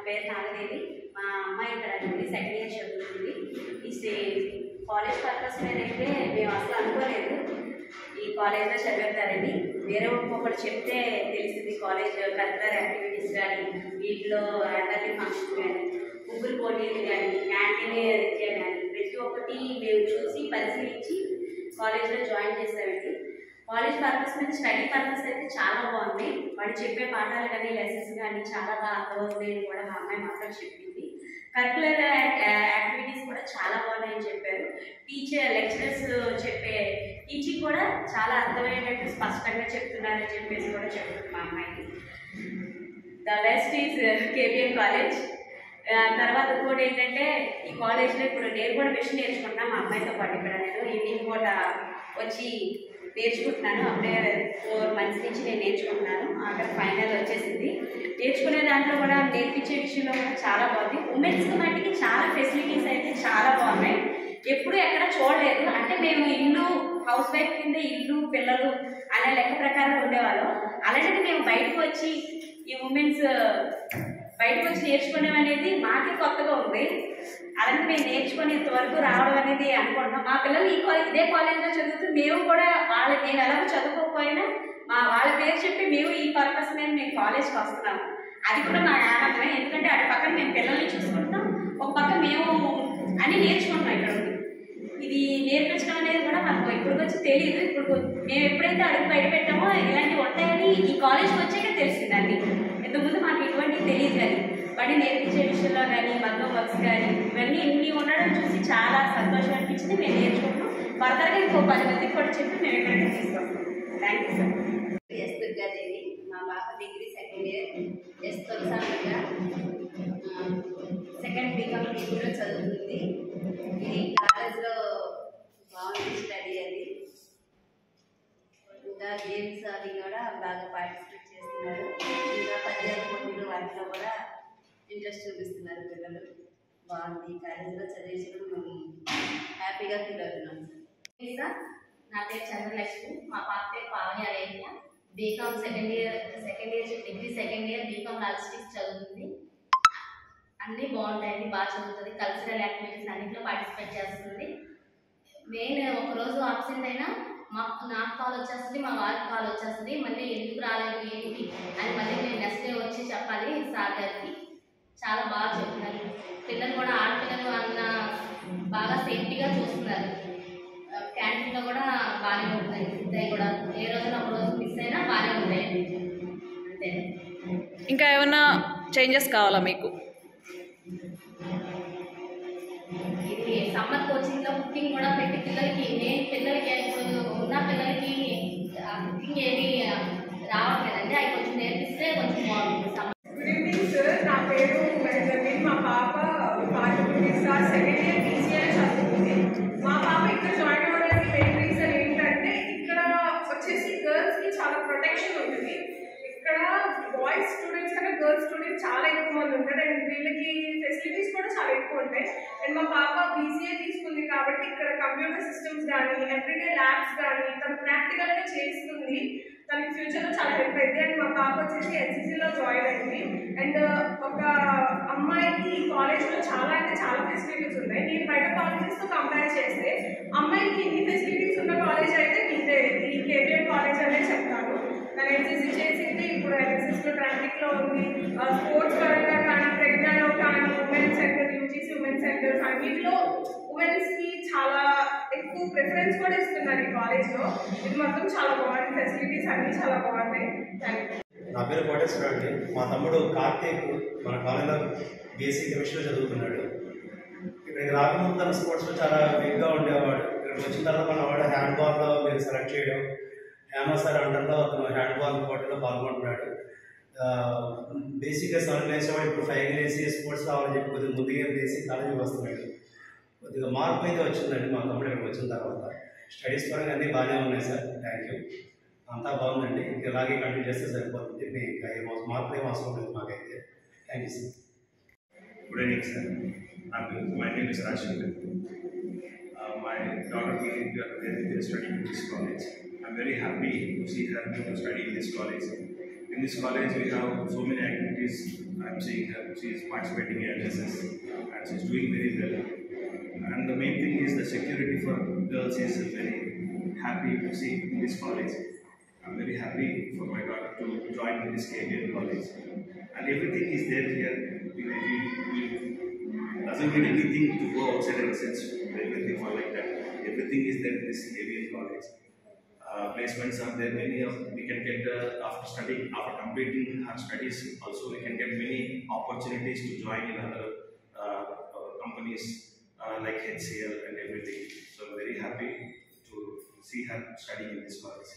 పేరు నాగదేవి. మా అమ్మాయి ఇక్కడ డిగ్రీ సెకండ్ ఇయర్ చదువుతుంది. ఈ కాలేజ్ పర్పస్ మీద అయితే మేము అసలు అనుకోలేదు ఈ కాలేజ్లో చదివేస్తారని. వేరే ఒకటి చెప్తే తెలిసింది కాలేజ్ కల్చరల్ యాక్టివిటీస్ కానీ, వీటిలో యాన్యువల్ ఫంక్షన్ కానీ, ముగ్గురు పోటీలు కానీ, క్యాంటీన్ రీత్యా కానీ ప్రతి ఒక్కటి మేము చూసి పరిశీలించి కాలేజ్లో జాయిన్ చేసామండి. కాలేజ్ పర్పస్ మీద స్టడీ పర్పస్ అయితే చాలా బాగుంది. వాడు చెప్పే పాఠాలు కానీ లెసన్స్ కానీ చాలా బాగా అర్థమవుతాయని కూడా మా అమ్మాయి మాత్రం చెప్పింది. కరికులర్ యాక్టివిటీస్ కూడా చాలా బాగున్నాయని చెప్పారు. లెక్చరర్స్ చెప్పే టీచింగ్ కూడా చాలా అర్థమయ్యేటట్టు స్పష్టంగా చెప్తున్నారని చెప్పేసి కూడా చెప్తుంది మా అమ్మాయికి. The best is KBN college. తర్వాత ఇంకోటి ఏంటంటే ఈ కాలేజ్లో ఇప్పుడు నేను కూడా మిషన్ నేర్చుకుంటున్నాను మా అమ్మాయితో పాటు. ఇక్కడ నేను ఈవినింగ్ కూడా వచ్చి నేర్చుకుంటున్నాను. అప్పుడే 4 months నుంచి నేను నేర్చుకుంటున్నాను. అక్కడ ఫైనల్ వచ్చేసింది. నేర్చుకునే దాంట్లో కూడా నేర్పించే విషయంలో కూడా చాలా బాగుంది. ఉమెన్స్కి మట్టికి చాలా ఫెసిలిటీస్ అయితే చాలా బాగున్నాయి. ఎప్పుడు ఎక్కడ చూడలేదు. అంటే మేము ఇల్లు హౌస్ వైఫ్ కింద ఇల్లు పిల్లలు అనే లెక్క ప్రకారం ఉండేవాళ్ళం. అలాంటిది మేము బయటకు వచ్చి ఈ ఉమెన్స్ బయటకు వచ్చి నేర్చుకునేవి అనేది మాకే కొత్తగా ఉంది. అలాంటి మేము నేర్చుకుని ఇంతవరకు రావడం అనేది అనుకుంటున్నాం. మా పిల్లలు ఇదే కాలేజ్లో చదువుతూ మేము కూడా నేను ఎలాగో చదువుకోకపోయినా వాళ్ళ పేరు చెప్పి మేము ఈ పర్పస్ మీద మేము కాలేజ్కి వస్తున్నాము. అది కూడా మా ఆనందమే. ఎందుకంటే అటు పక్కన మేము పిల్లల్ని చూసుకుంటున్నాం, ఒక పక్క మేము అన్నీ నేర్చుకుంటున్నాం. ఇక్కడ ఇది నేర్పించడం అనేది కూడా మాకు ఇప్పుడు వచ్చి తెలియదు. ఇప్పుడు మేము ఎప్పుడైతే అడుగు బయట పెట్టామో ఇలాంటివి ఉంటాయని ఈ కాలేజ్కి వచ్చాక తెలిసిందండి. ఇంతకుముందు మాకు ఇటువంటివి తెలియదు. కానీ వాడిని నేర్పించే విషయంలో కానీ, మగ్గం వర్క్స్ కానీ ఇవన్నీ ఇన్ని ఉండడం చూసి చాలా సంతోషం అనిపించింది. మేము నేర్చుకుంటాం. ఫర్దర్గా ఇంకో 10 మందికి కూడా చెప్పి మేము ఇక్కడికి తీసుకొస్తాం. Thank you sir. Yes Durgadevi. మా పాప డిగ్రీ సెకండ్ ఇయర్. ఎస్ తొలిసారిగా సెకండ్ బీకామ్ డిగ్రీలో చదువుతుంది. ఈ కాలేజ్లో బాగుంది స్టడీ అది. ఇంకా గేమ్స్ అది కూడా బాగా పార్టిసిపేట్ చేస్తున్నారు. ఇంకా పద్యాల పోటీలు వాటిలో కూడా ఇంట్రెస్ట్ చూపిస్తున్నారు పిల్లలు. బాగుంది కాలేజీలో చదివించడం మేము హ్యాపీగా ఫీల్ అవుతున్నాం సార్. నా పేరు చంద్రలక్ష్మి. మా పాప పేరు Pavani Arendra. BCom second year degree second year BCom logistics చదువుతుంది. అన్నీ బాగుంటాయండి, బాగా చదువుతుంది. కల్చరల్ యాక్టివిటీస్ అన్నింటిలో పార్టిసిపేట్ చేస్తుంది. మెయిన్ ఒకరోజు ఆబ్సెంట్ అయినా నాకు కాల్ వచ్చేస్తుంది, మా వారికి కాల్ వచ్చేస్తుంది. మళ్ళీ ఎందుకు రాలేదు ఏంటి అని మళ్ళీ మేము నెక్స్ట్ డే వచ్చి చెప్పాలి సార్ గారికి. చాలా బాగా చెప్తున్నారు. పిల్లలు కూడా ఆడపిల్లలు అన్న బాగా సేఫ్టీగా చూస్తున్నారు. క్యాంటీన్లో కూడా బాగానే ఉంటాయి. ఫుడ్ అవి కూడా ఏ రోజున ఒక రోజు మిస్ అయినా బాగానే ఉంటాయండి. అంతే. ఇంకా ఏమన్నా చేంజెస్ కావాలా మీకు? ఇది సమ్మర్ కోచింగ్లో కుకింగ్ కూడా పెట్టి పిల్లలకి ఇప్పుడు ఉన్న పిల్లలకి కుకింగ్ ఏమి రావట్లేదండి. అవి కొంచెం నేర్పిస్తే కొంచెం బాగుంటుంది. Good evening sir. నా పేరు మెహజబీ. మా పాప సెకండ్ ఇయర్ BCA చదువుతుంది. మా పాప ఇక్కడ జాయిన్ అవ్వడానికి మెయిన్ రీజన్ ఏంటంటే ఇక్కడ వచ్చేసి గర్ల్స్కి చాలా ప్రొటెక్షన్ ఉంటుంది. ఇక్కడ బాయ్స్ స్టూడెంట్స్ కన్నా గర్ల్స్ స్టూడెంట్స్ చాలా ఎక్కువ మంది ఉంటారు. అండ్ వీళ్ళకి ఫెసిలిటీస్ కూడా చాలా ఎక్కువ ఉంటాయి. అండ్ మా పాప BCA తీసుకుంది కాబట్టి ఇక్కడ కంప్యూటర్ సిస్టమ్స్ కానీ, ఎవ్రీడే ల్యాబ్స్ కానీ తను ప్రాక్టికల్గా చేస్తుంది. తనకి ఫ్యూచర్లో చాలా హెల్ప్ అయింది. అండ్ మా పాప వచ్చేసి NCCలో జాయిన్ అయింది. అండ్ ఒక అమ్మాయికి ఈ కాలేజ్లో చాలా అంటే చాలా ఫెసిలిటీస్ ఉన్నాయి. నేను బయట కాలేజెస్తో కంపేర్ చేస్తే అమ్మాయికి ఇన్ని ఫెసిలిటీస్ ఉన్న కాలేజ్ అయితే మీదే ఈ కేబిఎన్ కాలేజ్ అనే చెప్తాను. తను NCC చేసింది, ఇప్పుడు NSSలో ట్రాఫిక్లో ఉంది. స్పోర్ట్స్ పరంగా కానీ, ప్రెగ్నాలో కానీ, women's centre, UGC women's centres అన్నింటిలో ఉమెన్స్కి చాలా ఎక్కువ ప్రిఫరెన్స్ కూడా ఇస్తున్నారు ఈ కాలేజ్లో. ఇది మొత్తం చాలా బాగుంది. ఫెసిలిటీస్ అన్నీ చాలా బాగున్నాయి. Thank you. నా పేరు కోటేశ్వర అండి. మా తమ్ముడు కార్తీక్ మన కాలేజ్లో BSc కెమిస్ట్రీలో చదువుతున్నాడు. ఇక్కడికి రాకముందు తన స్పోర్ట్స్లో చాలా వీక్గా ఉండేవాడు. ఇక్కడికి వచ్చిన తర్వాత మన వాడు హ్యాండ్బాల్లో మీరు సెలెక్ట్ చేయడం, హేమ సార్ అండర్లో అతను హ్యాండ్బాల్ పోటీలో పాల్గొంటున్నాడు. బేసిక్గా 7 వేసేవాడు, ఇప్పుడు 5 వేసి స్పోర్ట్స్ కావాలని చెప్పి కొద్దిగా ముందుగా వేసి కాలేజీకి వస్తున్నాడు. కొద్దిగా మార్పు అయితే వచ్చిందండి మా తమ్ముడు ఇక్కడికి వచ్చిన తర్వాత. స్టడీస్ పరంగా అన్నీ బాగానే ఉన్నాయి సార్. Thank you. అంతా బాగుందండి. ఇంకా ఇలాగే కంటిన్యూ చేస్తే సరిపోతుంది. ఇంకా మార్పులు ఏం అవసరం లేదు మాకైతే. Thank you sir. Good evening sir. My name is Rashid. My daughter is studying in this college. I'm very happy to see her to study in this college. In this college, we have so many activities I'm seeing her, she is participating in NSS and she is doing very well. And the main thing is the security for girls is very happy to see in this college. I'm very happy for my daughter to join in this KBN college. And everything is there here. We doesn't need anything to go outside and search everything for like that. Everything is there in this KBN college. Placements are there. We can get after completing her studies. Also, we can get many opportunities to join in other companies like HCL and everything. So I'm very happy to see her studying in this college.